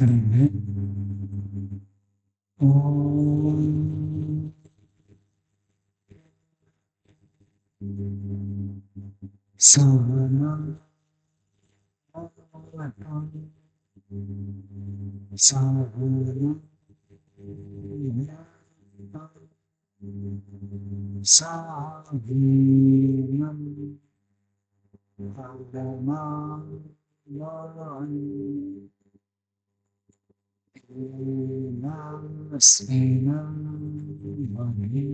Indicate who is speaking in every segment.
Speaker 1: करेंगे। ओम सहना सहना साधीनं भगवान् स्नेनं महीतमस्तु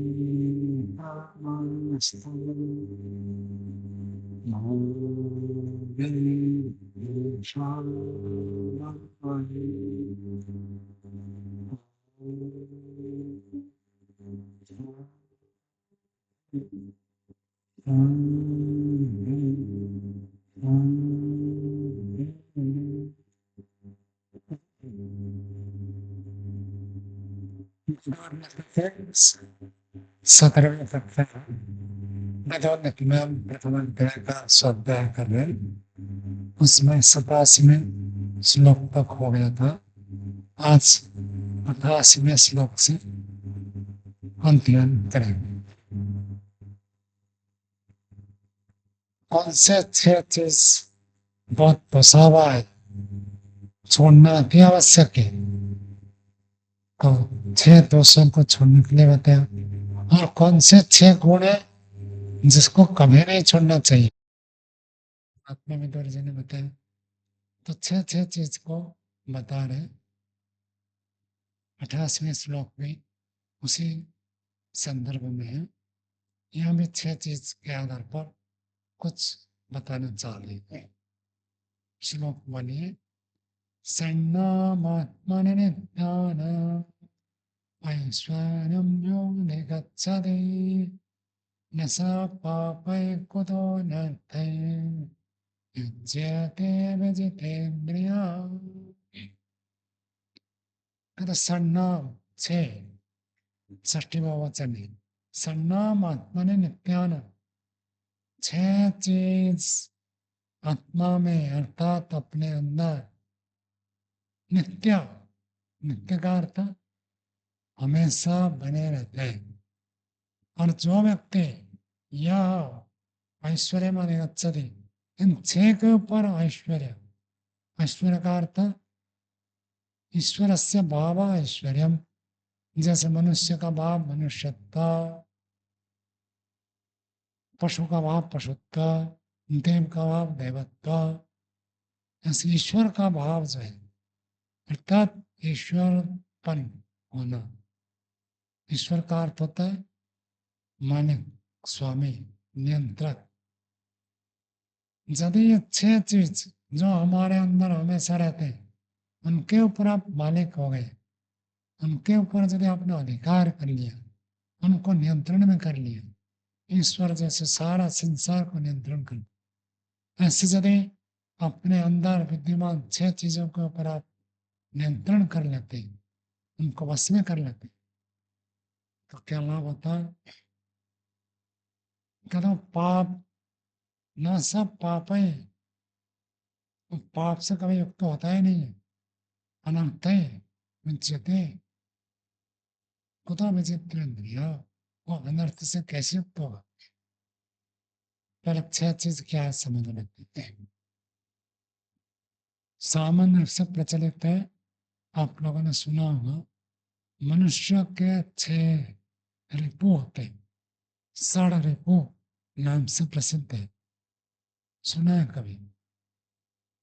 Speaker 1: सत्रहवें सप्ताह वेदोन्नति में हम प्रथम अध्याय का स्वाध्याय कर रहे हैं। उसमें 87वें श्लोक तक हो गया था। आज 88वें श्लोक से अंत्यन करेंगे। कौन से 6 चीज बहुत पसावा है, छोड़ना अति आवश्यक है। तो 6 दोषों को छोड़ने के लिए बताया। और कौन से 6 गुण है जिसको कभी नहीं छोड़ना चाहिए, आत्मा में जी ने बताया। तो 6 चीज को बता रहे 88वें श्लोक में, उसी संदर्भ में है। यहाँ भी 6 चीज के आधार पर कुछ बताना चाह रहे हैं। श्लोक बोलिए। सन्नामात्मनिर्ज्ञान ऐश्वर्यं यो निगच्छति न सा पापै कुतो नर्थे युज्यते विजितेन्द्रिया। सन्नाम 6 षष्ठीवा वचन है। सन्नाम आत्मनि नित्यान 6 चीज आत्मा में अर्थात अपने अंदर नित्य, नित्य का अर्थ हमेशा बने रहते हैं। और जो व्यक्ति यह ऐश्वर्य माने गच्छति, इन 6 के ऊपर ऐश्वर्य, ऐश्वर्य का अर्थ ईश्वरस्य भाव ऐश्वर्यम, जैसे मनुष्य का भाव मनुष्यत्व, पशु का भाव पशुत्व, देव का भाव देवत्व, ऐसे ईश्वर का भाव जो है अर्थात ईश्वरपन होना। ईश्वर का अर्थ होता है मालिक, स्वामी, नियंत्रक। यदि ये 6 चीज जो हमारे अंदर हमेशा रहते हैं, उनके ऊपर आप मालिक हो गए, उनके ऊपर यदि आपने अधिकार कर लिया, उनको नियंत्रण में कर लिया, ईश्वर जैसे सारा संसार को नियंत्रण कर, ऐसे यदि अपने अंदर विद्यमान 6 चीजों के ऊपर आप नियंत्रण कर लेते हैं, उनको वश में कर लेते हैं, तो क्या लाभ होता है? कहता पाप न सब पाप है, तो पाप से कभी युक्त होता ही नहीं है। अनर्थ है विच्यते कुतो विचित्रेन्द्रिय, वो अनर्थ से कैसे युक्त होगा? पहले 6 चीज क्या है समझ लेते हैं। सामान्य रूप से प्रचलित है, आप लोगों ने सुना होगा, मनुष्य के 6 रिपु होते हैं। 6 रिपु नाम से प्रसिद्ध है। सुना है कभी?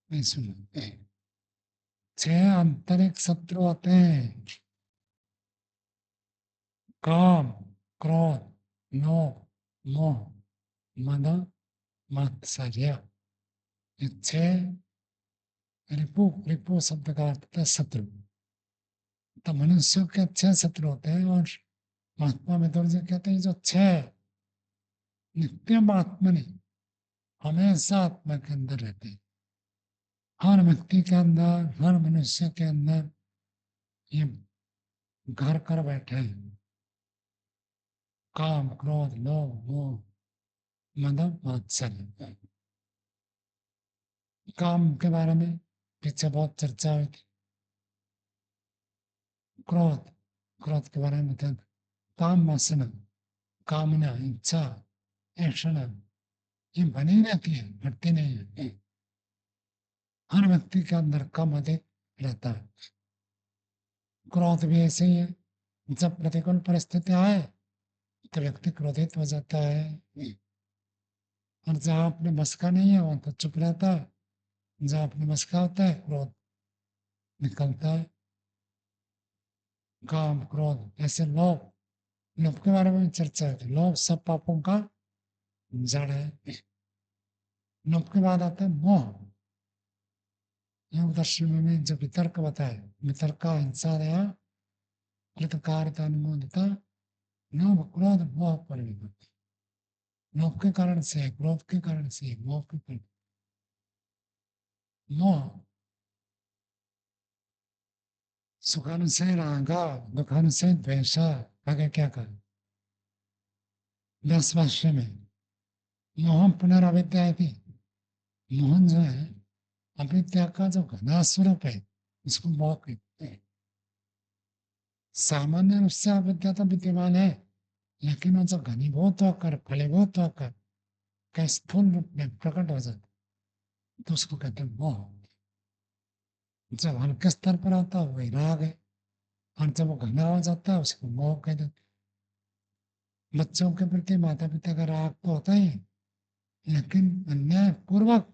Speaker 1: नहीं सुना। 6 आंतरिक शत्रु होते हैं। काम, क्रोध, लोभ, मोह, मद, मात्सर्य। ये 6 रिपु, रिपु शब्द का अर्थ है शत्रु। तो मनुष्य के 6 शत्रु होते हैं। और महात्मा में जी कहते हैं जो 6 नित्यम आत्मनि, हमेशा आत्मा के अंदर रहते हैं। हर व्यक्ति के अंदर, हर मनुष्य के अंदर ये घर कर बैठे हैं। काम, क्रोध, लोभ, मोह, मद, मात्सर्य। काम के बारे में पीछे बहुत चर्चा हुई थी। क्रोध, क्रोध के बारे में बताया काम वासना, कामना, इच्छा, ऐसा ये बनी रहती है, हटती नहीं है। हर व्यक्ति के अंदर कम अधिक रहता है। क्रोध भी ऐसे ही है, जब प्रतिकूल परिस्थिति आए तो व्यक्ति क्रोधित हो जाता है, और जहाँ अपने बस का नहीं है वहां तो चुप रहता है, जहाँ अपने बस का होता है क्रोध निकलता है। काम, क्रोध, ऐसे लोभ, लोभ के बारे में चर्चा है। लोभ सब पापों का जड़ है। लोभ के बाद आता है मोह। योग दर्शन में जो वितर्क बताया, वितर्क का हिंसा दया कृतकार्यता अनुमोदिता लोभ क्रोध मोह परिवर्तन। लोभ के कारण से, क्रोध के कारण से, मोह के कारण मोह, सुखानुशय राग, दुखानुशय द्वेष। आगे क्या कहा 10 भाष्य में, मोह पुनराविद्या थी। मोहन जो है अविद्या का जो घना स्वरूप है, इसको मोह कहते हैं। सामान्य रूप से अविद्या तो विद्यमान है, लेकिन वो जो घनीभूत होकर फलीभूत होकर का स्थूल रूप में प्रकट हो जाता तो उसको कहते हैं मोह। जब हल्के स्तर पर आता है वही राग है, और जब वो घना हो जाता है उसको मोह कह देते हैं। बच्चों के प्रति माता पिता का राग तो होता ही है, लेकिन अन्याय पूर्वक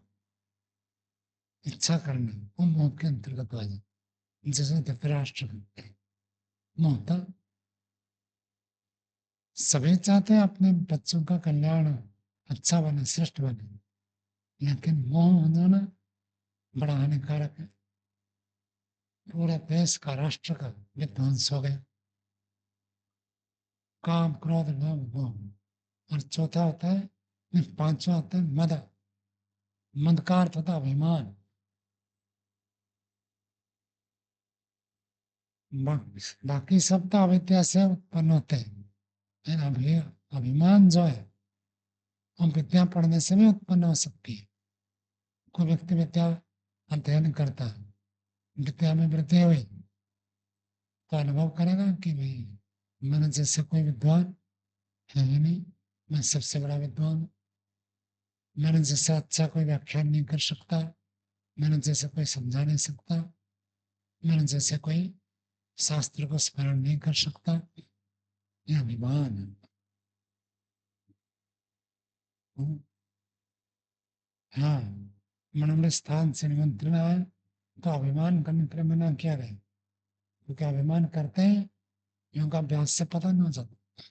Speaker 1: इच्छा करना वो मोह के अंतर्गत आ जाता है। जैसे धृतराष्ट्र मोह था, सभी चाहते हैं अपने बच्चों का कल्याण अच्छा बने, श्रेष्ठ बने, लेकिन मोह हो जाना बड़ा हानिकारक है। पूरे देश का, राष्ट्र का विध्वंस हो गया। काम, क्रोध, लोभ, मोह। और चौथा होता है, पांचवा होता है मद। मद का अर्थ होता है अभिमान। बाकी सब तो अविद्या से उत्पन्न होते हैं, लेकिन अभिमान जो है वो विद्या पढ़ने से भी उत्पन्न हो सकती है। कोई व्यक्ति विद्या अध्ययन करता है, विद्या में वृद्धि हुई तो अनुभव करेगा कि भाई मैंने जैसे कोई विद्वान है ही नहीं, मैं सबसे बड़ा विद्वान हूँ। मैंने जैसे अच्छा कोई व्याख्यान नहीं कर सकता, मैंने जैसे कोई समझा नहीं सकता, मैंने जैसे कोई शास्त्र को स्मरण नहीं कर सकता। यह अभिमान है। हाँ, मनोमय स्थान से निमंत्रण आए तो अभिमान करने के लिए मना किया गया, क्योंकि अभिमान करते हैं योग अभ्यास से पता नहीं हो जाता।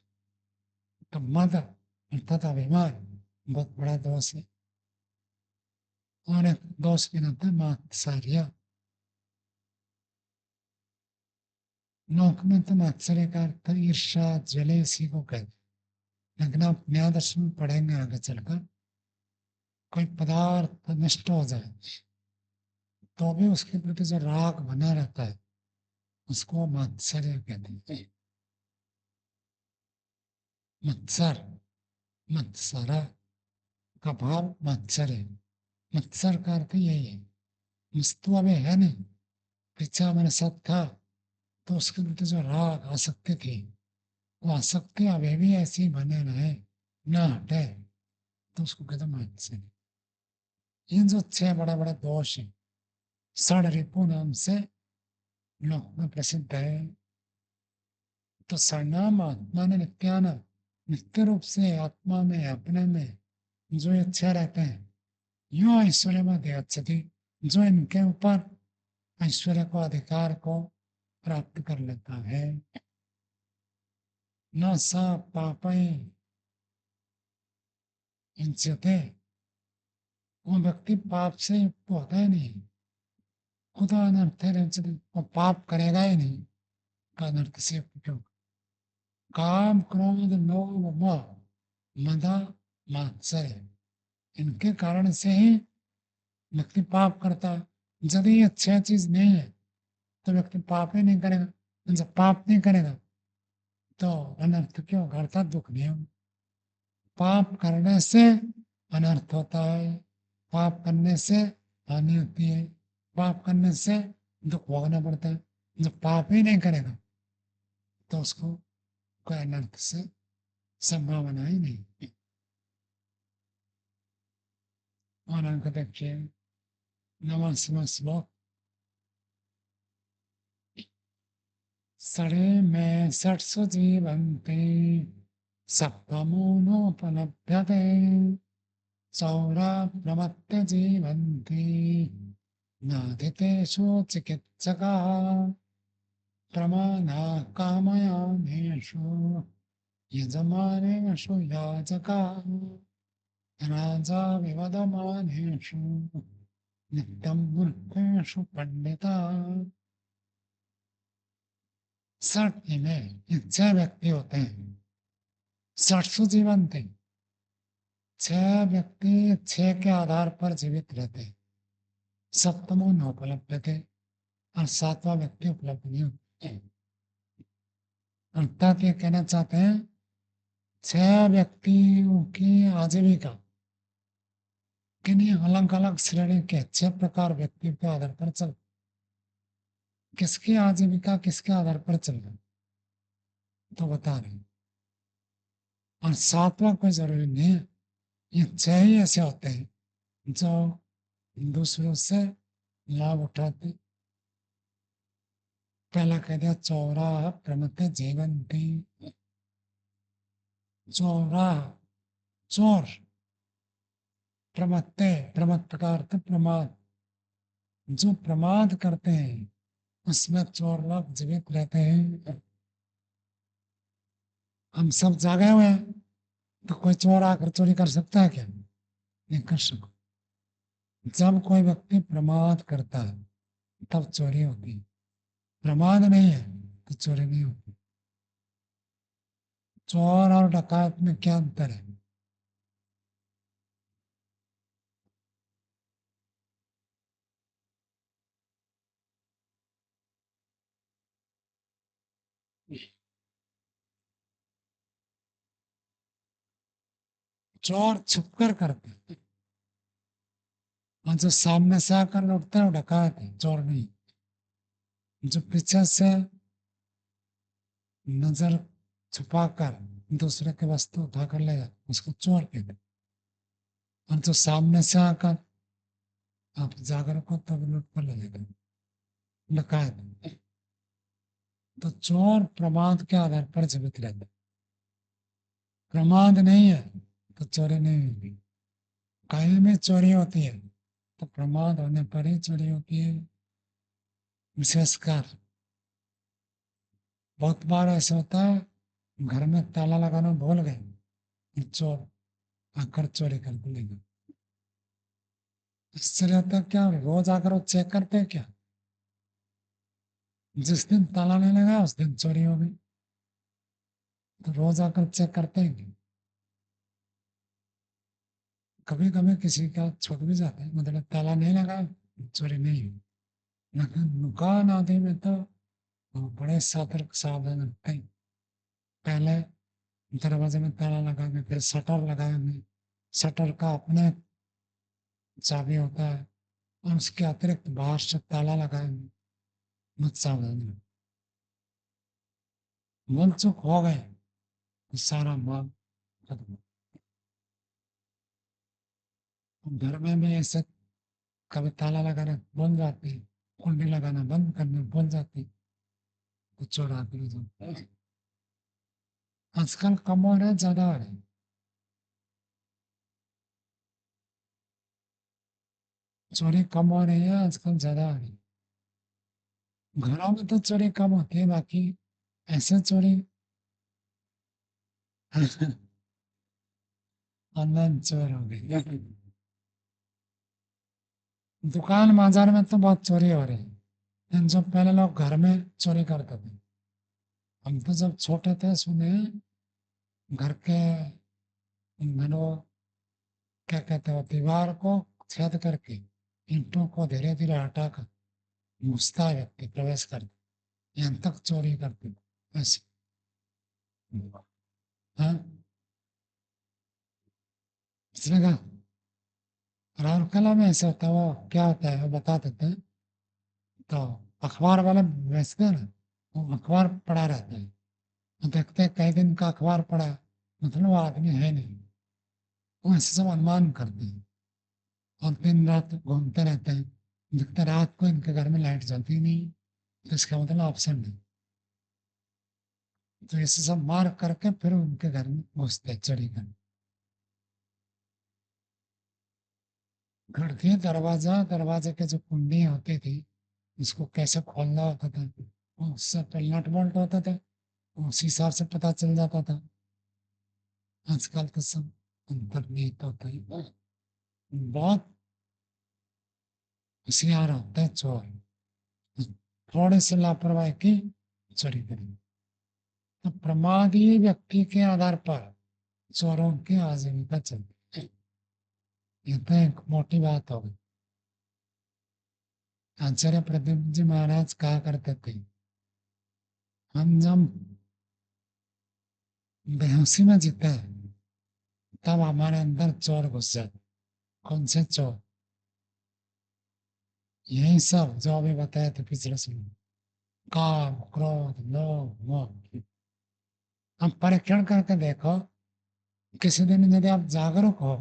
Speaker 1: तो मद अर्थात अभिमान बहुत बड़ा दोष है। और एक दोष भी होता है मात्सर्य। लोक में तो मात्सर्य का अर्थ ईर्षा जलेसी को कहते हैं, लेकिन आप न्याय दर्शन में पढ़ेंगे आगे चलकर, कोई पदार्थ नष्ट हो जाए तो भी उसके प्रति जो राग बना रहता है उसको मात्सर्य कहते हैं। मत्सर, मत्सरा का भाव मत्सर है। मत्सर का अर्थ यही है, वस्तु अभी है नहीं, पीछा मेरे साथ था तो उसके प्रति जो राग आसक्ति थी, वो आसक्ति अभी भी ऐसी बने रहे, ना हटे, तो उसको कहते मत्सर। इन जो 6 बड़ा बड़ा दोष है, षड रिपु नाम से लोक में प्रसिद्ध है। तो सर्वनाम आत्मा ने नित्यान, नित्य रूप से आत्मा में अपने में जो ये 6 रहते हैं, यो ऐश्वर्य में देहच्छति, जो इनके ऊपर ऐश्वर्य को, अधिकार को प्राप्त कर लेता है। न सा पापई इंचते, वो व्यक्ति पाप से युक्त होता ही नहीं। खुद अनर्थ है, वो पाप करेगा ही नहीं, का अनर्थ से युक्त क्यों। काम, क्रोध, लोभ, मोह, मद, मात्सर्य, इनके कारण से ही व्यक्ति पाप करता है। यदि ये 6 चीज नहीं है तो व्यक्ति पाप ही नहीं करेगा। जब पाप नहीं करेगा तो अनर्थ क्यों, अर्थात दुख नहीं होगा। पाप करने से अनर्थ होता है, पाप करने से हानि होती है, पाप करने से दुख भोगना पड़ता है। जब पाप ही नहीं करेगा तो उसको कोई अनर्थ से संभावना ही नहीं। और अंक देखिए 89वां श्लोक। सड़े में षट्सु जीवन्ति सप्तमो नोपलभ्यते सौरा प्रमत्त जीवन्ति नाधितेषु चिकित्सकाः प्रमादा कामयानेषु यजमानेषु याजकाः राजा विवदमानेषु नित्यं मूर्खेषु पंडिताः। षट में ये 6 व्यक्ति होते हैं। षट्सु जीवन्ति, 6 व्यक्ति 6 के आधार पर जीवित रहते हैं। सप्तमो नोपलभ्यते, और 7वां व्यक्ति उपलब्ध नहीं होता है। अर्थात ये कहना चाहते हैं 6 व्यक्तियों की आजीविका किन्हीं अलग अलग श्रेणी के 6 प्रकार व्यक्तियों के आधार पर चल, किसकी आजीविका किसके आधार पर चल रही तो बता रहे। और 7वां कोई जरूरी नहीं है, ये 6 ही ऐसे होते हैं जो दूसरों से लाभ उठाते। पहला कह दिया चौरा प्रमत्त जीवन्ति, चौरा चोर, प्रमत्ते प्रमत्त का अर्थ प्रमाद, जो प्रमाद करते हैं उसमें चोर लोग जीवित रहते हैं। हम सब जागे हुए हैं तो कोई चोर आकर चोरी कर सकता है क्या? नहीं कर सकता। जब कोई व्यक्ति प्रमाद करता है तब चोरी होती है, प्रमाद नहीं है तो चोरी नहीं होती। चोर और डकैत में क्या अंतर है? चोर छुपकर करते हैं और जो सामने से आकर लौटता है वो डकैत है, चोर नहीं। जो पीछे से नजर छुपाकर दूसरे की वस्तु उठाकर ले जाता उसको चोर कहते हैं। और जो सामने से आकर आप जागरूक हो तब लूट कर ले जाते डकैत। तो चोर प्रमाद के आधार पर जीवित रहता है। प्रमाद नहीं है तो चोरी नहीं होगी। कहीं में चोरी होती है तो प्रमाद होने पर ही चोरी होती है। विशेषकर बहुत बार ऐसा होता है घर में ताला लगाना भूल गए, चोर आकर चोरी करके ले गए। इससे रहता क्या रोज आकर वो चेक करते हैं क्या? जिस दिन ताला नहीं लगा उस दिन चोरी हो गई, तो रोज आकर चेक करते हैं क्या? कभी कभी किसी का छूट भी जाता है, मतलब ताला नहीं लगा चोरी नहीं हुई। लेकिन दुकान आदि में तो बड़े सतर्क सावधान रखते हैं। पहले दरवाजे में ताला लगाएंगे, फिर शटर लगाएंगे। शटर का अपने चाबी होता है और उसके अतिरिक्त बाहर से ताला लगाएंगे। बहुत सावधानी रखें। भूल चूक हो गए तो सारा माल खत्म। घर में भी ऐसे कभी ताला लगाना भूल जाते हैं, कुंडी लगाना बंद करना भूल जाते हैं तो चोर आते हैं। आजकल कम हो रहा है ज्यादा हो रहा है? चोरी कम हो रही है आजकल ज्यादा हो रही है। घरों में तो चोरी कम होती है, बाकी ऐसे चोरी ऑनलाइन चोर हो गई। दुकान बाजार में तो बहुत चोरी हो रही है, लेकिन जो पहले लोग घर में चोरी करते थे। हम तो जब छोटे थे सुने घर के घरों क्या कहते हो दीवार को छेद करके ईंटों को धीरे धीरे हटाकर घुसता है व्यक्ति प्रवेश करके यहाँ तक चोरी करते थे ऐसे। हाँ, इसने कहा राउरकेला में ऐसा होता है, वो क्या होता है वो बता देते हैं। तो अखबार वाले बेचते हैं ना, वो अखबार पड़ा रहता है। देखते कई दिन का अखबार पढ़ा, मतलब वो आदमी है नहीं। वो ऐसे सब अनुमान करते हैं और दिन रात घूमते रहते हैं। दिखते रात को इनके घर में लाइट जलती नहीं, तो इसका मतलब ऑप्शन नहीं। तो ऐसे सब मार करके फिर उनके घर में घुसते चढ़ी कर। खिड़की दरवाजा, दरवाजे के जो कुंडी होती थी उसको कैसे खोलना होता था, उससे तो नट बोल्ट होता था, उस हिसाब से पता चल जाता था। आजकल तो सब अंतर्निहित होता है। बहुत होशियार होते हैं चोर, थोड़े से लापरवाही की चोरी करेंगे। तो प्रमादी व्यक्ति के आधार पर चोरों की आजीविका चलती है। ये तो एक मोटी बात हो गई। आचार्य प्रदीप जी महाराज कहा करते थे, हम जब बेहोशी में जीते हैं तब हमारे अंदर चोर घुस जाते। कौन से चोर? यही सब जो अभी बताए थे पिछले समय, काम, क्रोध, लोभ, मोह। हम परीक्षण करके देखो, किसी दिन यदि आप जागरूक हो,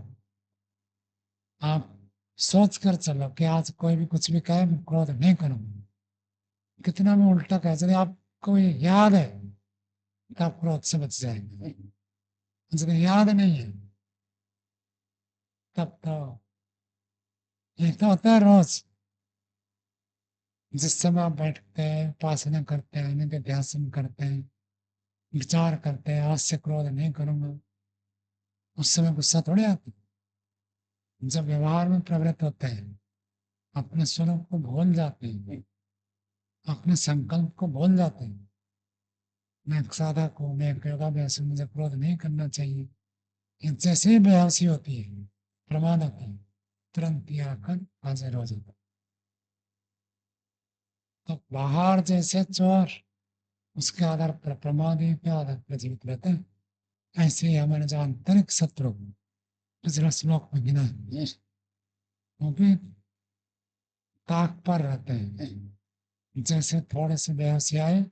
Speaker 1: आप सोच कर चलो कि आज कोई भी कुछ भी कहे मैं क्रोध नहीं करूंगा, कितना भी उल्टा कहे, यदि आपको ये याद है तो आप क्रोध से बच जाएंगे। मुझे याद नहीं है तब तो ये तो होता है रोज, जिस समय आप बैठते हैं, उपासना करते हैं, नित्य ध्यान करते हैं, विचार करते हैं आज से क्रोध नहीं करूंगा, उस समय गुस्सा थोड़ी आता है। जब व्यवहार में प्रवृत्त होते हैं, अपने स्वरूप को भूल जाते हैं, अपने संकल्प को भूल जाते हैं, मैं एक साधक हूँ, मैं एक योगाभ्यास हूँ, मुझे क्रोध नहीं करना चाहिए, ये जैसे ही बेहोशी होती है, प्रमाद होता है, तुरंत ही आकर हाजिर हो जाता है। तो बाहर जैसे चोर उसके आधार पर प्रमादी के आधार पर जीवित रहते हैं, ऐसे ही हमारे जो आंतरिक शत्रु पिछले श्लोक में गिना है, वो भी ताक पर रहते हैं। जैसे थोड़े से बेहोशी आए,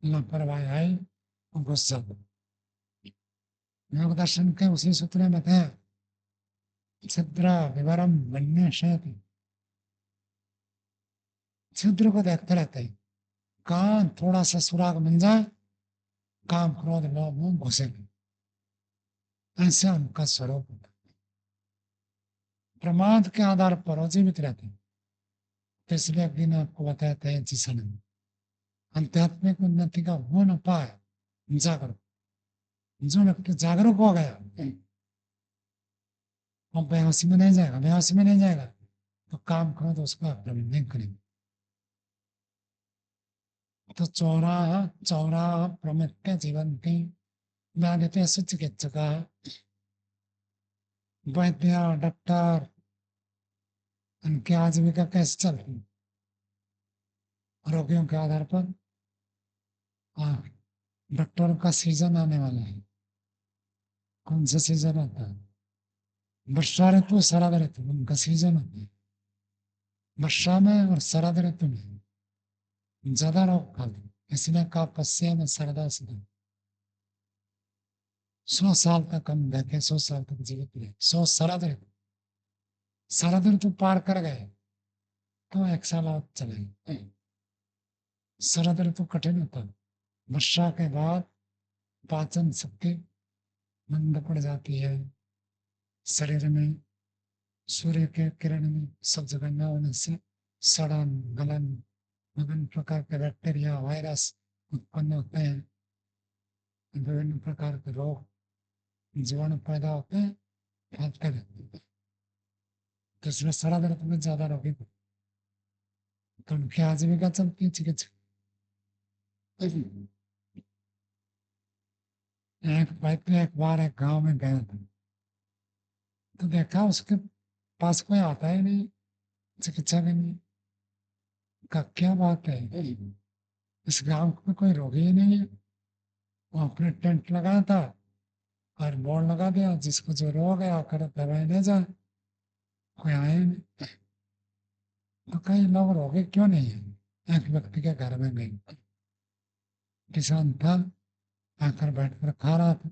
Speaker 1: लापरवाही आई, गुस्सा। योग दर्शन के उसी सूत्र में थे, छिद्र विवरम वन्य शयति। छिद्र को देखते रहते हैं, कहाँ थोड़ा सा सुराग मिल जाए, काम क्रोध लोभ में घुसेंगे। ऐसे उनका स्वरूप होता है। प्रमाद के आधार पर वो जीवित रहते हैं। तो इसलिए अभी ने आपको बताया था जिस आध्यात्मिक उन्नति का वो न पाए जागरूक। जो व्यक्ति जागरूक हो गया वो बेहोशी में नहीं जाएगा, बेहोशी में नहीं जाएगा तो काम करो तो उसको प्रभावित नहीं करेंगे। तो चौराह चौराह प्रमुख जीवंती व्याधितेषु चिकित्सका, वैद्य, डॉक्टर, उनकी आजीविका कैसे चलती है? रोगियों के आधार पर। हाँ, डॉक्टरों का सीजन आने वाला है। कौन सा सीजन आता है? वर्षा ऋतु, शरद ऋतु, उनका सीजन होता है। वर्षा में और शरद ऋतु में ज्यादा रोग फैलते हैं। इसलिए कहा पश्चिम में सरदा सदा 100 साल तक हम देखे, 100 साल तक जीवित रहे। 100 शरद ऋतु, शरद ऋतु पार कर गए तो 1 साल और चलेंगे। शरद ऋतु कठिन होता है। वर्षा के बाद पाचन शक्ति मंद पड़ जाती है, शरीर में सूर्य के किरण में सब जगह न होने से सड़न, गलन, विभिन्न प्रकार के बैक्टीरिया, वायरस उत्पन्न होते हैं, विभिन्न प्रकार के रोग, जीवाणु पैदा होते हैं, फैलते रहते हैं। तो इसमें शरद ऋतु में ज्यादा रोगी होते हैं। तो उनकी आजीविका चलती है चिकित्सा। एक व्यक्ति एक बार एक गांव में गया था, तो देखा उसके पास कोई आता ही नहीं चिकित्सा के लिए। का क्या बात है, इस गांव में कोई रोगी ही नहीं है। वो अपने टेंट लगाया था और बोर्ड लगा दिया, जिसको जो रोग है आकर दवाई ले जाए। कोई आए नहीं। तो कई लोग रोगी क्यों नहीं है? एक व्यक्ति के घर में गई, किसान था, आकर बैठकर खा रहा था,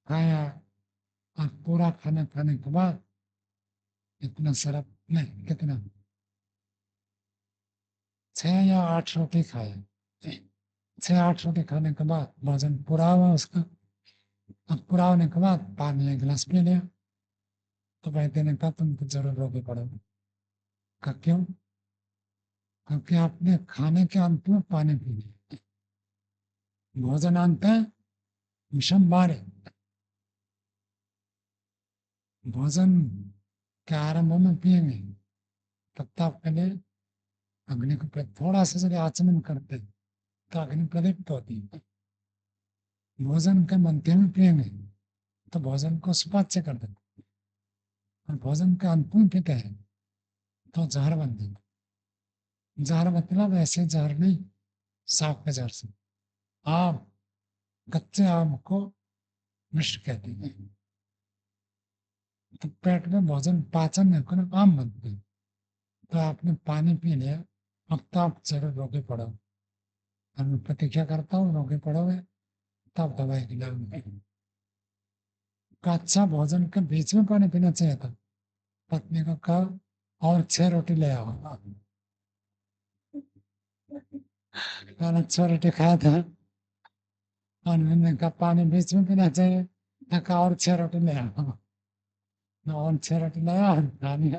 Speaker 1: खाया। और पूरा खाना खाने के बाद इतना सारा, नहीं कितना, 6 या 8 रोटी खाया। 6 8 रोटी खाने के बाद भोजन पूरा हुआ उसका। अब पूरा होने के बाद पानी 1 गिलास पी लिया। तो वैद्य ने कहा तुम तो जरूर रोगी पड़ोगे। कहा क्यों? क्योंकि आपने खाने के अंत में पानी पी लिया। भोजन अंत है विषम बारे। भोजन के आरंभ में पिएंगे तब तो आपके लिए अग्नि को थोड़ा सा यदि आचमन करते तो अग्नि प्रदीप्त होती है। भोजन के मध्य में पिएंगे तो भोजन को सुपाच्य कर देते, और भोजन के अंत में पीते हैं तो जहर बन देते। जहर मतलब ऐसे जहर नहीं, सांप के जहर से। आम, कच्चे आम को मिश्र कहते हैं। तो पेट में भोजन पाचन है ना, आम बनते हैं। तो आपने पानी पी लिया, अब तो आप जरूर रोके पड़ो। और मैं प्रतीक्षा करता हूँ रोके पड़ोगे तब दवाई खिलाऊंगी। का अच्छा भोजन के बीच में पानी पीना चाहिए था। पत्नी को कहा और 6 रोटी ले आओ। मैंने 6 रोटी खाया था और मैंने कहा पानी बीच में पीना चाहिए। मैं कहा और 6 रोटी ले आओ। मैं और 6 रोटी ले आओ, पानी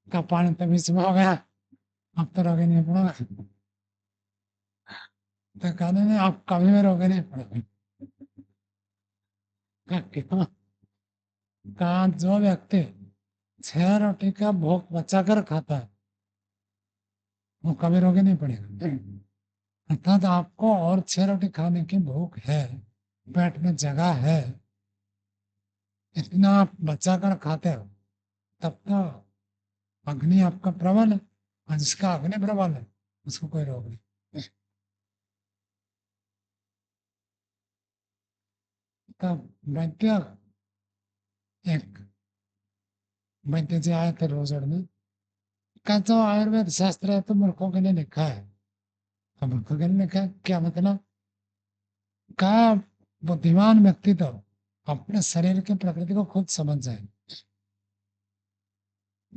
Speaker 1: का पानी तो बीच में हो गया। अब तो रोगे नहीं पड़ोगा। तो कहने नहीं आप कभी भी रोगे नहीं पड़ोगे। कहा, क्यों? कहा जो व्यक्ति 6 रोटी का भोग बचा कर खाता है वो कभी रोगे नहीं पड़ेगा। अर्थात आपको और 6 रोटी खाने की भूख है, पेट में जगह है, इतना आप बचा कर खाते हो, तब तो अग्नि आपका प्रबल है। और जिसका अग्नि प्रबल है उसको कोई रोग नहीं। तब वैद्य, एक वैद्य जी आए थे रोजड़ में। कहा जो आयुर्वेद शास्त्र है तो मूर्खों के लिए लिखा है। अब मूर्खों के लिए लिखा है क्या मतलब? कहा बुद्धिमान व्यक्ति तो अपने शरीर की प्रकृति को खुद समझ जाए।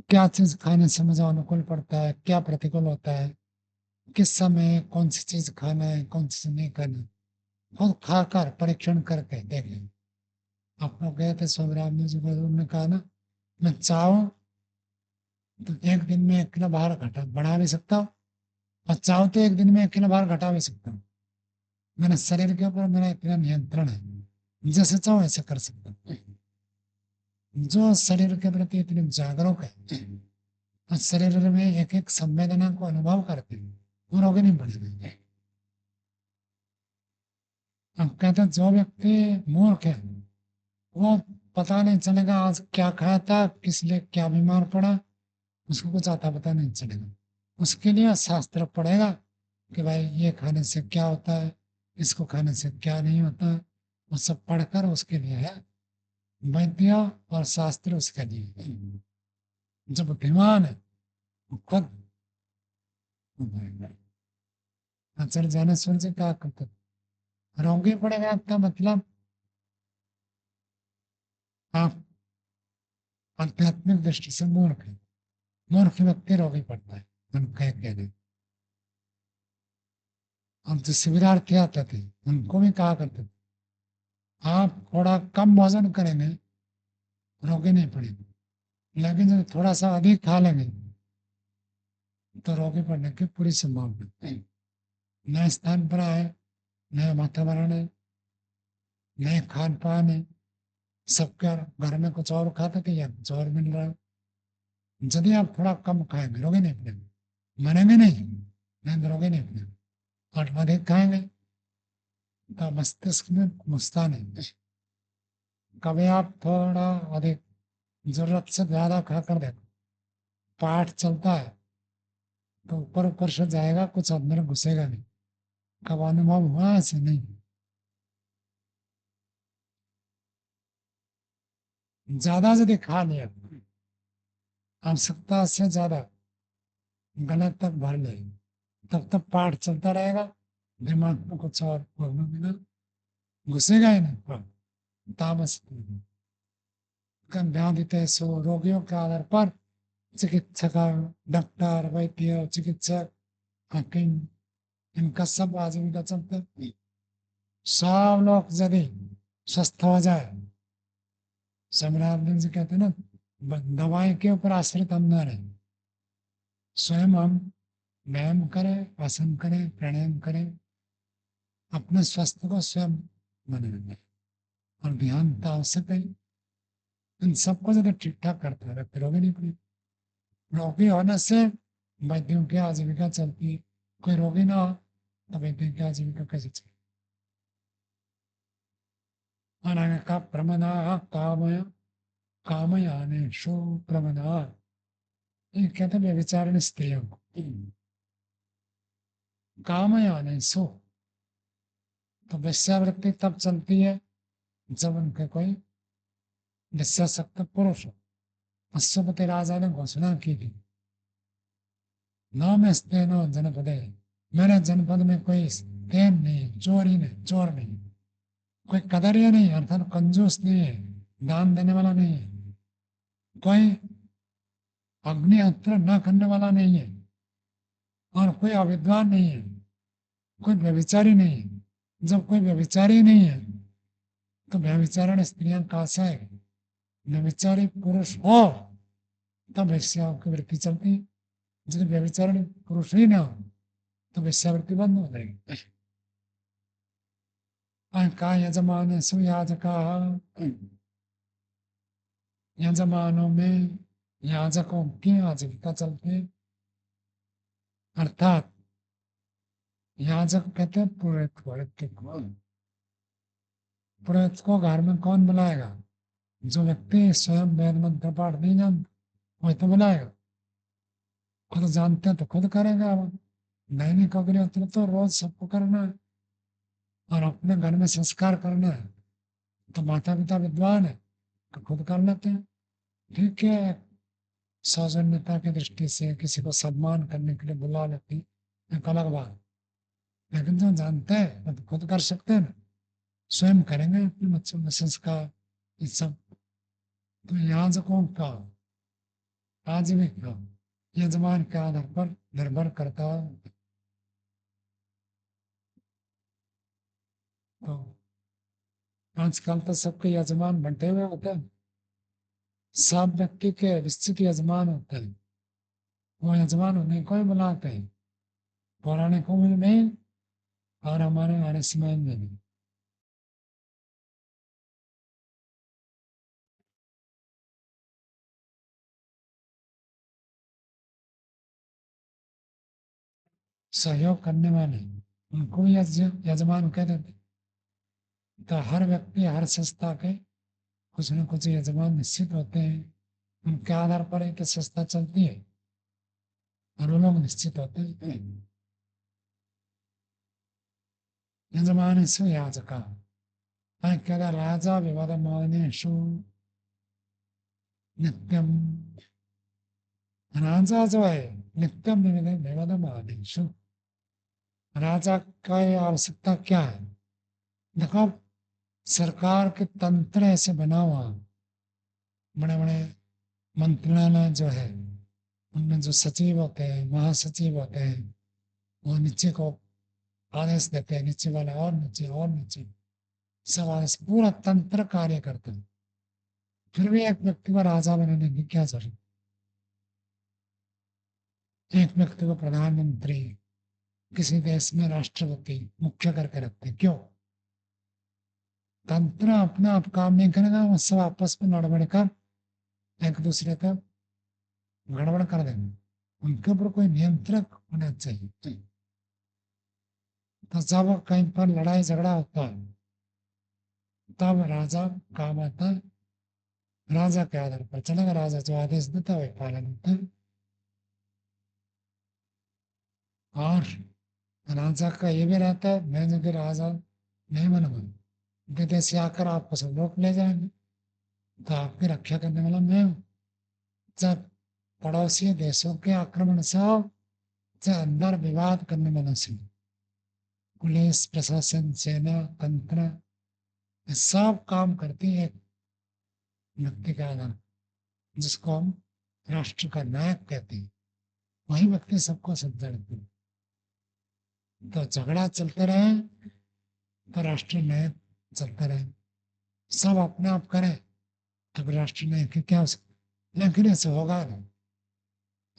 Speaker 1: क्या चीज खाने से मुझे अनुकूल पड़ता है, क्या प्रतिकूल होता है, किस समय कौन सी चीज खाना है कौन सी चीज नहीं खाना, खुद खाकर परीक्षण करके देख लें। आप लोग गए थे सोमराम जी को, उन्होंने कहा ना मैं चाहूं तो एक दिन में 1 किलो भार घटा बढ़ा भी सकता हूँ, और चाहूं तो एक दिन में 1 किलो भार घटा भी सकता हूँ। मेरे शरीर के ऊपर मेरा इतना नियंत्रण है, जैसे चाहूं ऐसे कर सकता हूँ। जो शरीर के प्रति इतने जागरूक है और शरीर में एक एक संवेदना को अनुभव करते हैं वो रोगे नहीं पड़ेंगे। अब कहते हैं जो व्यक्ति मूर्ख है वो पता नहीं चलेगा आज क्या खाया था, किस लिए क्या बीमार पड़ा, उसको कुछ आता पता नहीं चलेगा। उसके लिए शास्त्र पढ़ेगा कि भाई ये खाने से क्या होता है, इसको खाने से क्या नहीं होता है। वो सब पढ़कर उसके लिए है वैद्य, और शास्त्र उसके लिए है। जो बुद्धिमान है वो खुद आचार्य ज्ञानेश्वर जी क्या करते रोगी पड़ेगा आपका मतलब आप आध्यात्मिक दृष्टि से मूर्ख है। मूर्ख व्यक्ति रोगी पड़ता है, हम कह दें। और जो शिविरार्थी आते थे उनको भी कहा करते थे आप थोड़ा कम भोजन करेंगे रोगी नहीं पड़ेंगे, लेकिन जब थोड़ा सा अधिक खा लेंगे तो रोगी पड़ने की पूरी संभावना है। नए स्थान पर आए, नया वातावरण है, नए खान पान है, सबके घर में कुछ और खाते थे या कुछ और मिल रहा है। यदि आप थोड़ा कम खाएंगे रोगे नहीं पड़ेंगे, मरेंगे नहीं, नहीं रोगे नहीं पड़ेंगे। और अधिक खाएंगे तो मस्तिष्क में घुसता नहीं। कभी आप थोड़ा अधिक जरूरत से ज्यादा खाकर देखो, पाठ चलता है तो ऊपर ऊपर से जाएगा, कुछ अंदर घुसेगा नहीं। कब अनुभव हुआ ऐसे नहीं। ज्यादा यदि खा लिया, आवश्यकता से ज्यादा गला तक भर ले तब तक पाठ चलता रहेगा, दिमाग में कुछ और बोलना बिना घुसेगा ही नहीं। तामस व्याधितेषु रोगियों के आधार पर चिकित्सक, डॉक्टर, वैद्य, चिकित्सक, हकीम, इनका सब आजीविका चलता है। सब लोग यदि स्वस्थ हो जाए, समरानंद जी कहते हैं ना, दवाई के ऊपर आश्रित हम न रहे, स्वयं हम व्यायाम करें, आसन करें, प्राणायाम करें, अपने स्वास्थ्य को स्वयं बनाए और ध्यान तो आवश्यक है। इन सबको यदि ठीक ठाक करते रहे फिर रोगी नहीं पड़े। रोगी होने से वैद्यों की आजीविका चलती है, कोई रोगी ना हो तो वैद्यों की आजीविका कैसे चलती। अनेक प्रमदा कामय कामयानेषु प्रमदा, ये कहते हैं व्यभिचारिणी स्त्रियों को। कामयानेषु, तो वेश्यावृत्ति तब चलती है जब उनके कोई निस्सक्त पुरुष हो। अश्वपति राजा ने घोषणा की थी, नाम स्तेनो जनपदे, मेरे जनपद में कोई स्तेन नहीं, चोरी नहीं, चोर नहीं, कोई कदरिया नहीं, अर्थात कंजूस नहीं है, दान देने वाला नहीं है, कोई अग्निहोत्र न करने वाला नहीं है, और कोई अविद्वान नहीं है, कोई व्यभिचारी नहीं है। जब कोई व्यभिचारी नहीं है तो व्यभिचारण स्त्रियां कहाँ से आएगी। व्यभिचारी पुरुष हो तब वेश्याओं की वृत्ति चलती है, यदि व्यभिचारण पुरुष ही ना हो तो वेश्यावृत्ति बंद हो जाएगी। का यजमान सुयाजका, यजमानों में याजकों की आजीविका चलती है, अर्थात याजक कहते हैं पुरोहित को। पुरोहित को घर में कौन बुलाएगा, जो व्यक्ति स्वयं वेद मंत्र पाठ नहीं जानता वही तो बुलाएगा। खुद जानते हैं तो खुद करेगा, दैनिक अग्निहोत्र तो रोज सबको करना है, और अपने घर में संस्कार करना है तो माता पिता विद्वान है तो खुद कर लेते हैं। ठीक है, सौजन्यता की दृष्टि से किसी को सम्मान करने के लिए बुला लेती है, एक अलग बात। लेकिन जो जानते हैं तो खुद कर सकते हैं ना, स्वयं करेंगे अपने बच्चों में संस्कार, ये सब। तो याजकों का आजीविका यजमान के आधार पर निर्भर करता है। तो आजकल तो सबके यजमान बंटे हुए होते हैं, सब व्यक्ति के निश्चित यजमान होते हैं, वो यजमान उन्हें को ही बुलाते हैं, पौराणिकों में नहीं और हमारे समय में भी। सहयोग करने वाले उनको भी यजमान कह देते। तो हर व्यक्ति, हर संस्था के कुछ न कुछ यजमान निश्चित होते हैं, उनके आधार पर एक संस्था चलती है और वो लोग निश्चित होते हैं। यजमान से याजका कहता राजा विवादमानेषु नित्यम, राजा जो है नित्यम विवादमानेषु, राजा का आवश्यकता क्या है। देखो, सरकार के तंत्र ऐसे बना हुआ, बड़े बड़े मंत्रालय जो है उनमें जो सचिव होते हैं, महासचिव होते हैं, वो नीचे को आदेश देते हैं, नीचे वाले और नीचे और नीचे, सब आदेश, पूरा तंत्र कार्य करता है। फिर भी एक व्यक्ति को राजा बनाने की क्या जरूरत, एक व्यक्ति को प्रधानमंत्री, किसी देश में राष्ट्रपति मुख्य करके रखते हैं, क्यों। तंत्र अपना आप काम नहीं करेगा, वो सब आपस में लड़बड़ कर एक दूसरे का गड़बड़ कर देंगे, उनके ऊपर कोई नियंत्रक होना चाहिए। तो जब कहीं पर लड़ाई झगड़ा होता है तब राजा काम आता है, राजा के आधार पर चलेगा, राजा जो आदेश देता है पालन होता है। और राजा का ये भी रहता है, मैं यदि राजा नहीं बनूंगा विदेशी आकर आपको सब रोक ले जाएंगे, तो आपकी रक्षा करने वाला मैं हूँ। जब पड़ोसी देशों के आक्रमण से हो से अंदर विवाद करने वाला से पुलिस, प्रशासन, सेना, तंत्र, ये सब काम करती है व्यक्ति का आधार, जिसको हम राष्ट्र का नायक कहते हैं। वही व्यक्ति सबको समझाते हैं। तो झगड़ा चलते रहे तो राष्ट्र नायक चलते रहे, सब अपने आप करें तब राष्ट्र नायक क्या हो सकता, लेकिन ऐसे होगा नहीं।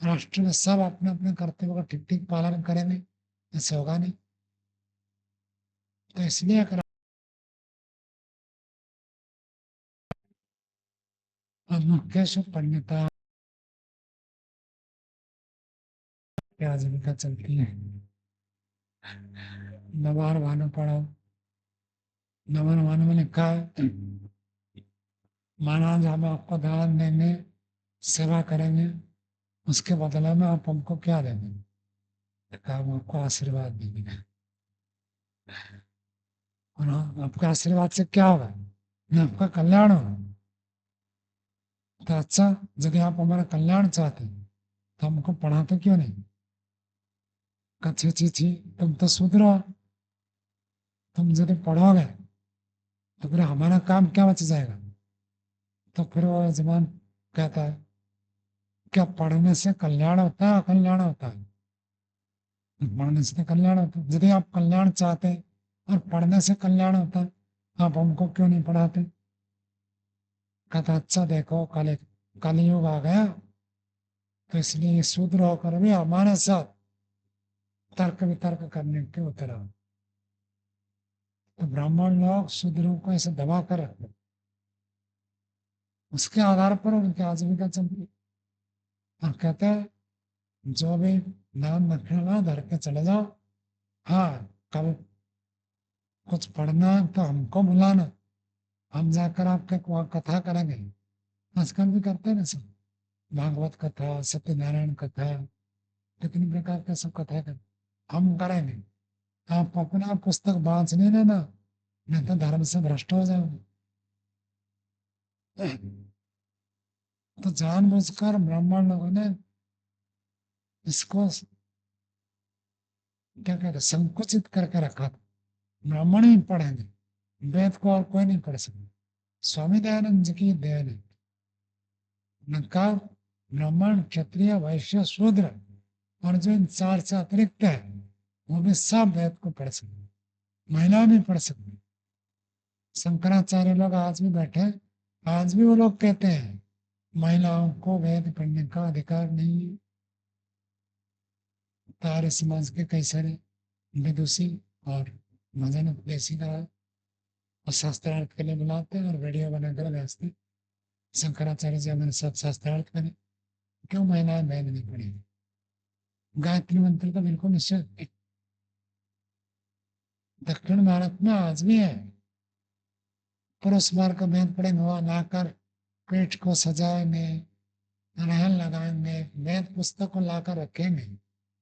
Speaker 1: राष्ट्र में सब अपने अपने कर्तव्य का ठीक ठीक पालन करेंगे, ऐसे होगा नहीं। तो इसलिए अगर मुख्यश पंडिता आजीविका चलती है। नवार भानु पढ़ो, नवार भानु में लिखा है महाराज हम आपको दान देंगे, सेवा करेंगे, उसके बदले में आप हमको क्या देंगे? कहा हम आपको आशीर्वाद देंगे। और आपके आशीर्वाद से क्या होगा? न आपका कल्याण होगा। तो अच्छा, यदि आप हमारा कल्याण चाहते हैं तो हमको पढ़ाते क्यों नहीं? कच्छी छी, तुम तो शूद्र हो, तुम यदि पढ़ोगे तो फिर हमारा काम क्या बच जाएगा? तो फिर वो जवान कहता है क्या पढ़ने से कल्याण होता है, अकल्याण होता है? पढ़ने से कल्याण होता है। यदि आप कल्याण चाहते हैं और पढ़ने से कल्याण होता है, आप हमको क्यों नहीं पढ़ाते? कहता अच्छा देखो, कलयुग आ गया, तो इसलिए शूद्र होकर भी हमारे साथ तर्क वितर्क करने के उतर आओ। तो ब्राह्मण लोग शूद्रों को ऐसे दबा कर रखते, उसके आधार पर उनकी आजीविका चलती है। और कहते हैं जो भी नाम रखना धर के चले जाओ, हाँ कल कुछ पढ़ना है तो हमको बुलाना, हम जाकर आपके वहाँ कथा करेंगे। आजकल भी करते हैं ना सब, भागवत कथा, सत्यनारायण कथा, कितनी प्रकार के सब कथा कर हम करेंगे। आप अपना पुस्तक बांच नहीं लेना, नहीं तो धर्म से भ्रष्ट हो जाओगे। तो जानबूझकर ब्राह्मण लोगों ने इसको क्या कहते हैं संकुचित करके रखा था। ब्राह्मण ही पढ़ेंगे, वेद को और कोई नहीं पढ़ सकता। स्वामी दयानंद जी की देन है। नकार ब्राह्मण, क्षत्रिय, वैश्य, शूद्र और जो इन चार से अतिरिक्त है वो भी सब वेद को पढ़ सकते, महिला भी पढ़ सकती। शंकराचार्य लोग आज भी बैठे, आज भी वो लोग कहते हैं महिलाओं को वेद पढ़ने का अधिकार नहीं है। तारे समाज के कई सारे विदुषी और भजन उपदेशी का और शास्त्रार्थ के लिए बुलाते हैं और वीडियो बनाकर भेजते हैं। शंकराचार्य जी हमारे साथ शास्त्रार्थ करें, क्यों महिलाएं वेद नहीं पढ़ेंगी? गायत्री मंत्र तो बिल्कुल निश्चित दक्षिण भारत में आज भी है। पुरुष वर्ग का वेद पढ़ेंगे, वहां लाकर पीठ को सजाएंगे, रहन लगाएंगे, वेद पुस्तक को लाकर रखेंगे,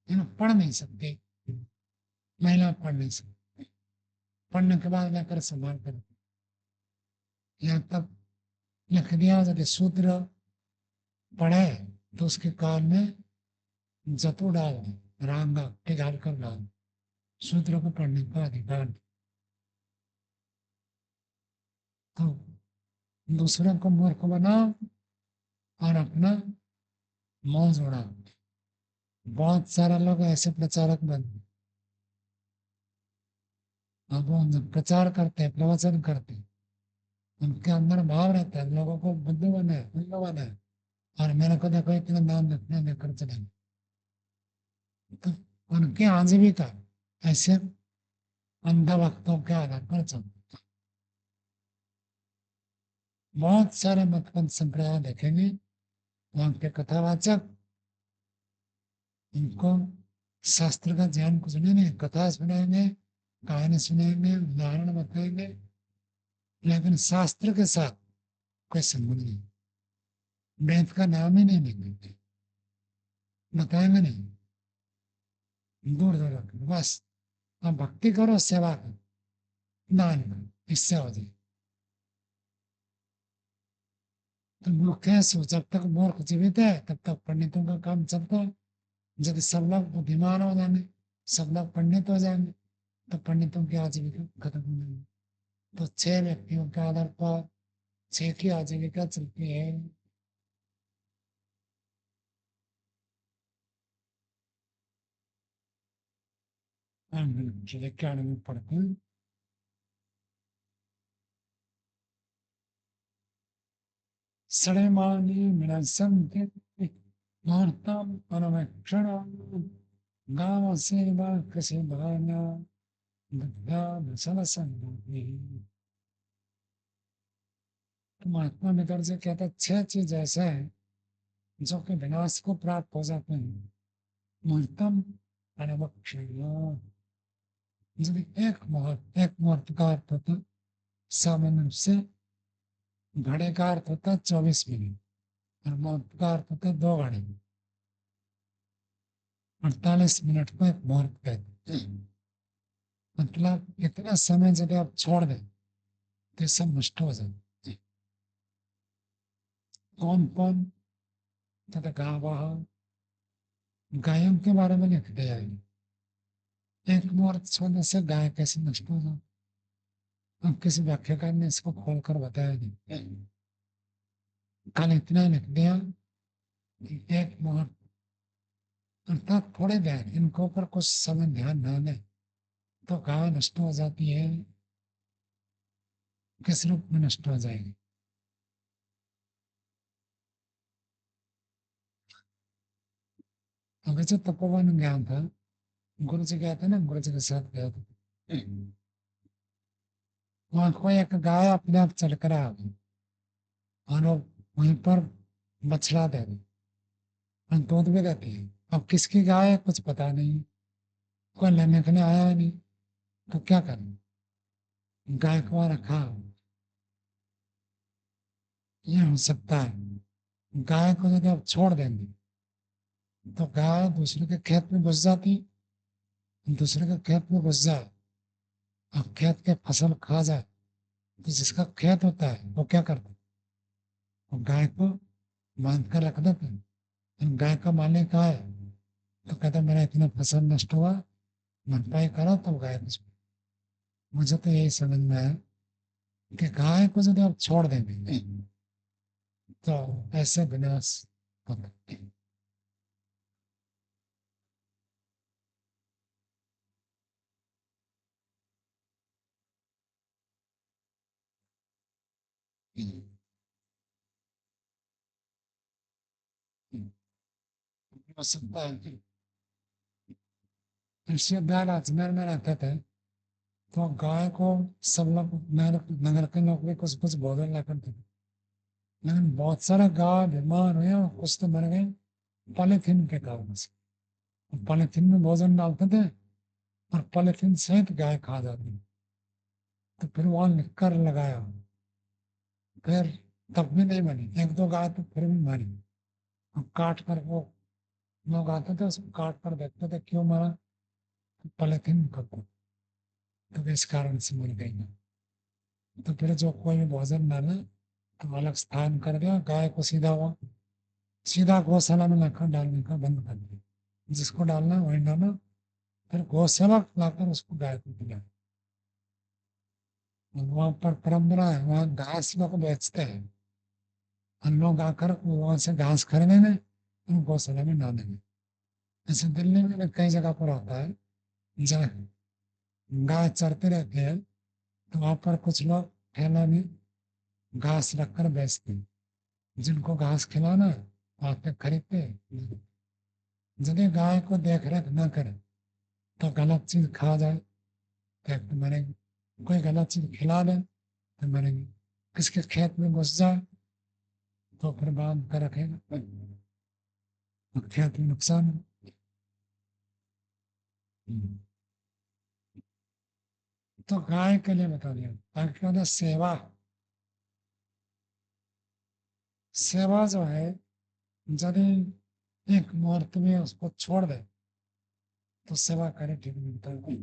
Speaker 1: पढ़ नहीं सकती महिला, पढ़ नहीं सकती। पढ़ने के बाद लेकर संभाल कर यहाँ तक लिख दिया यदि शूद्र पढ़े तो उसके कान में जतु डाल दे, रांगा पिघाल कर डाल दे। शूद्र को पढ़ने का अधिकार नहीं। तो दूसरों को मूर्ख बनाओ और अपना मौज उड़ाओ। बहुत सारे लोग ऐसे प्रचारक बन गए। अब वो जब प्रचार करते हैं, प्रवचन करते हैं, उनके अंदर भाव रहता है लोगों को बुद्धू बने, उल्लू बने, और मेरे को देखो इतने दान रखने लेकर चलेंगे। तो उनकी आजीविका ऐसे अंधा भक्तों के आधार पर चलती। बहुत सारे मतपंथ संप्रदाय देखेंगे, वहां के कथावाचक, इनको शास्त्र का ज्ञान कुछ नहीं, कथा सुनाएंगे, कहानी सुनाएंगे, उदाहरण बताएंगे, लेकिन शास्त्र के साथ कोई संबंध नहीं, वेद का नाम ही नहीं लेंगे, बताएंगे नहीं, दूर दूर रखेंगे। बस आप भक्ति करो, सेवा करो, दान करो, इससे हो जाए। तो मूर्ख है, जब तक मूर्ख जीवित है तब तक पंडितों का काम चलता है। यदि सब लोग बुद्धिमान हो जाने, सब लोग पंडित हो जाएंगे, तो पंडितों की आजीविका खत्म हो जाएगी। तो 6 व्यक्तियों के आधार पर 6 की आजीविका चलती है। क्या पढ़ते हैं। सड़ेमानी मिनसन्ति मुहूर्तम अनुवेक्षण गांव सेवा कृषि भावना बुद्धा भूषण संगति। तो महात्मा निकर से कहता 6 चीज ऐसा है जो कि विनाश को प्राप्त हो जाते हैं। मुहूर्तम अनुवेक्षण, एक मुहूर्त का अर्थ होता है सामान्य रूप से, घड़े का अर्थ होता है 24 मिनट, और मुहूर्त का अर्थ होता है 2 घड़े। 48 मिनट को एक मुहूर्त कहते हैं। मतलब इतना समय यदि आप छोड़ दें तो सब नष्ट हो जाए। कौन कौन, तथा गावः, गायों के बारे में लिख दिया है। एक मुहूर्त छोड़ने से गाय कैसे नष्ट हो जाए, अब किसी व्याख्याकार ने इसको खोलकर बताया नहीं, कल इतना लिख दिया कि एक मुहूर्त अर्थात थोड़े देर इनको ऊपर कुछ समय ध्यान न दें तो गाय नष्ट हो जाती है। किस रूप में नष्ट हो जाएगी। अगर जो तपोवन ज्ञान था, गुरु जी गए थे ना, गुरु जी के साथ गए थे, वहां कोई एक गाय अपने आप चलकर आ गई और वो वहीं पर बछड़ा दे रही और दूध भी देती है। अब किसकी गाय है कुछ पता नहीं, कोई लेने के लिए आया ही नहीं, तो क्या करें, गाय को वहां रखा हो। ये हो सकता है गाय को यदि आप छोड़ देंगे तो गाय दूसरे के खेत में घुस जाती, दूसरे के खेत में घुस जाए, अब खेत के फसल खा जाए, तो जिसका खेत होता है वो क्या करता है, वो गाय को बांध कर रख देते हैं। गाय का मालिक कहाँ है, तो कहता है, मेरा इतना फसल नष्ट हुआ, भरपाई करो, तो गाय कुछ। मुझे तो यही समझ में आया कि गाय को यदि आप छोड़ देंगे तो ऐसे विनाश होता है। हो सकता है कि ऋषियों अजमेर में रहते थे, तो गाय को सब लोग नगर नगर के लोग भी कुछ कुछ भोजन ला करते थे, लेकिन बहुत सारे गाय बीमार हुए और कुछ तो मर गए पॉलीथीन के कारण से। पॉलीथीन में भोजन डालते थे और पॉलीथीन सहित गाय खा जाती, तो फिर वहां लिख कर लगाया, फिर तब भी नहीं बनी, एक दो गाय तो फिर भी मरी। अब काट कर वो लोग आते थे, उसको काट कर देखते थे क्यों मरा, तो पॉलीथीन करते, तो इस कारण से मर गई। तो फिर जो कोई भी भोजन डाले तो अलग स्थान कर दिया, गाय को सीधा हुआ, सीधा गौशाला में लाकर डालने का बंद कर दिया, जिसको डालना है वही डालो, फिर गौशाला लाकर उसको गाय को दिया। वहां पर परंपरा है, वहां घास लोग बेचते हैं, हम लोग आकर वहां से घास खरीदेंगे और गौशाला में डालेंगे। जैसे दिल्ली में भी कई जगह पर होता है, जहाँ गाय चरते रहते हैं, तो वहां पर कुछ लोग ठेला में घास रखकर बेचते हैं, जिनको घास खिलाना है आके खरीदते हैं। यदि गाय को देख रेख न करे तो गलत चीज खा जाए तो मरेगी, कोई गलत चीज खिला दे तो मरेगी, किसके खेत में घुस जाए तो फिर बांध कर रखेगा, तो खेत में नुकसान है। तो गाय के लिए बता दिया, बाकी क्या होता है, सेवा। सेवा जो है, यदि एक मुहूर्त में उसको छोड़ दे तो सेवा करे ठीक मिलता है।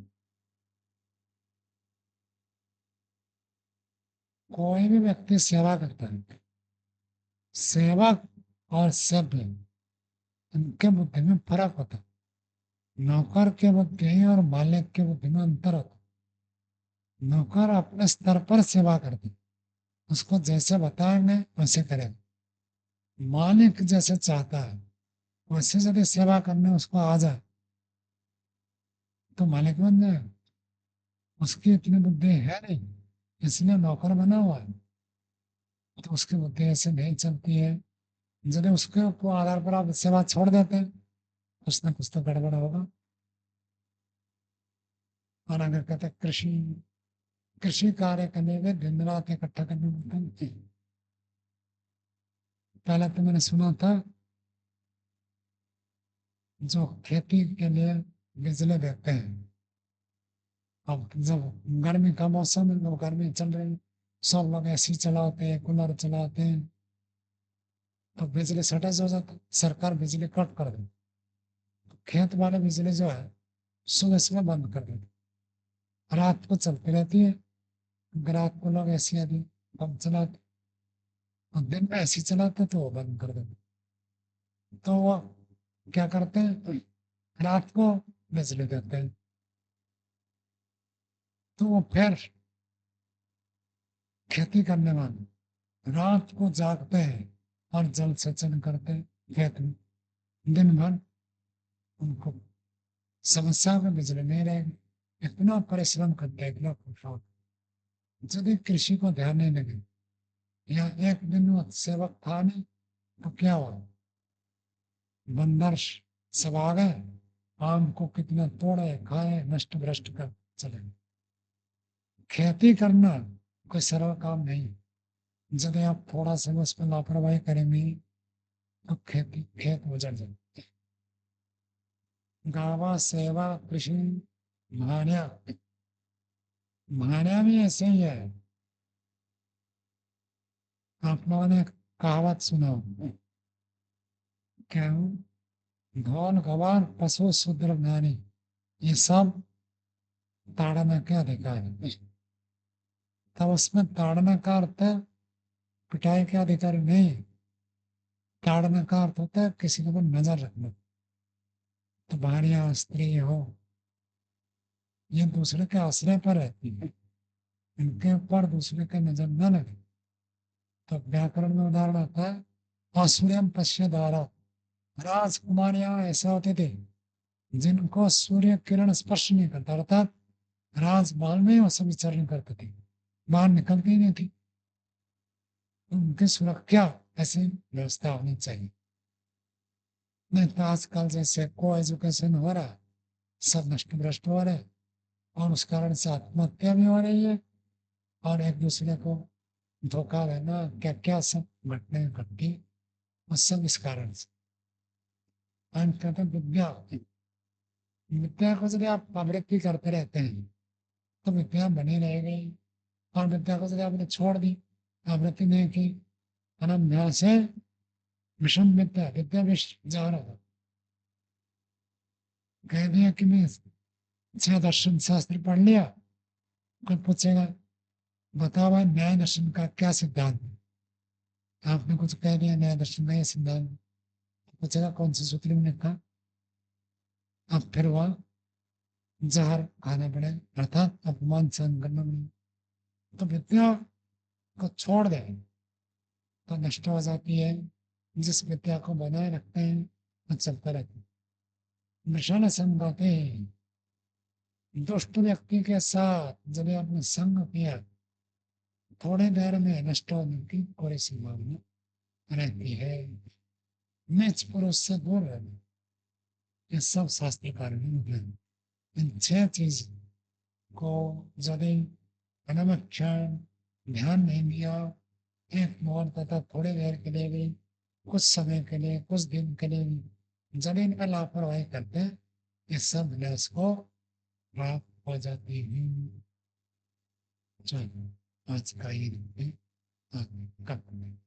Speaker 1: कोई भी व्यक्ति सेवा करता है, सेवक और सेव्य इनके बुद्धि में फर्क होता है। नौकर के बुद्धि और मालिक के बुद्धि में अंतर होता है। नौकर अपने स्तर पर सेवा करते हैं, उसको जैसे बताएंगे वैसे करेगा। मालिक जैसे चाहता है वैसे यदि सेवा करने उसको आ जाए तो मालिक बन जाए। उसकी इतनी बुद्धि है नहीं, इसलिए नौकर बना हुआ है। तो उसकी बुद्धि ऐसे नहीं चलती है। यदि उसके को आधार पर आप सेवा छोड़ देते हैं कुछ ना कुछ तो गड़बड़ होगा। और अगर कहते हैं कृषि कृषि कार्य करने में दिन रात इकट्ठा करने में पहले तो मैंने सुना था जो खेती के लिए बिजली देते हैं, अब जब गर्मी का मौसम है, जब गर्मी चल रही है, सब लोग एसी चलाते हैं, कूलर चलाते हैं, तो बिजली शॉर्टेज हो जाता है, सरकार बिजली कट कर देती है। खेत वाले बिजली जो है सुबह सुबह बंद कर देते हैं। रात को चलती रहती है, रात को लोग एसी आदि पंप चलाते, और दिन में एसी चलाते तो वो बंद कर देते। तो वो क्या करते हैं, रात को बिजली देते हैं। तो वो फिर खेती करने वाले रात को जागते हैं और जल सेचन करते हैं खेत में। दिन भर उनको समस्या में बिजली नहीं रहेगी, इतना परिश्रम करते हैं, इतना खुश। यदि कृषि को ध्यान नहीं देंगे या एक दिन वो सेवक था नहीं तो क्या हुआ, बंदर सब आ गए, आम को कितना तोड़े खाए नष्ट भ्रष्ट कर चले। खेती करना कोई सरल काम नहीं। यदि आप थोड़ा सा उस पर लापरवाही करेंगे तो खेती खेत उजड़ जाए। गावा सेवा कृषि महान्या, महान्या भी ऐसे ही है। आप लोगों ने कहावत सुना होगा, क्या हो, धौल गवार पशु शूद्र ज्ञानी, ये सब ताड़ना के अधिकार है। तब उसमें ताड़ना का अर्थ है पिटाई के अधिकारी नहीं। ताड़ना का अर्थ होता है किसी के ऊपर नजर रखना। तो भारिया स्त्री हो, ये दूसरे के आश्रय पर रहती है, इनके ऊपर दूसरे का नजर न लगे। तो व्याकरण में उदाहरण आता है आसुर्यम पश्य द्वारा, राजकुमारियां ऐसे होते थे जिनको सूर्य किरण स्पर्श नहीं करता, अर्थात राजमहल में वो सब विचरण करते थे, बाहर निकलती ही नहीं थी। तो उनकी सुरक्षा ऐसी व्यवस्था होनी चाहिए। नहीं तो आजकल जैसे को एजुकेशन हो रहा है, सब नष्ट भ्रष्ट हो रहे हैं, और उस कारण से आत्महत्या भी हो रही है, और एक दूसरे को धोखा देना क्या क्या सब घटनाएं घटती, और सब इस कारण से। अंत कहते हैं विद्या, विद्या को यदि आप आवृत्ति करते रहते हैं तो विद्या बनी रहेगी। और विद्या को यदि आपने छोड़ दी, आवृत्ति नहीं की, अनभ्यास है विषम विद्या, विद्या विष जा रहा, कह दिया कि मैं अच्छा दर्शन शास्त्र पढ़ लिया, कोई पूछेगा बताओ भाई न्याय दर्शन का क्या सिद्धांत है, आपने कुछ कह दिया न्याय दर्शन का ये सिद्धांत, पूछेगा कौन से सूत्र में लिखा, अब फिर वह जहर खाना पड़े, अर्थात अपमान सहन करना पड़े। तो विद्या को छोड़ दे तो नष्ट हो जाती है, जिस विद्या को बनाए रखते हैं वो चलता रहता है। विषण संगति, दुष्ट व्यक्ति के साथ जब आपने संग किया थोड़ी देर में नष्ट होने की पूरी संभावना रहती है। नीच पुरुष से दूर रहना, ये सब शास्त्रकार ने बताया। इन छह चीज को यदि अनवक्षण ध्यान नहीं दिया, एक मोहन तथा थोड़ी देर के लिए भी, कुछ समय के लिए, कुछ दिन के लिए भी जमीन में लापरवाही करते हैं, ये सब विनाश को प्राप्त हो जाती है। चलो आज का ये दिन आगे करते हैं।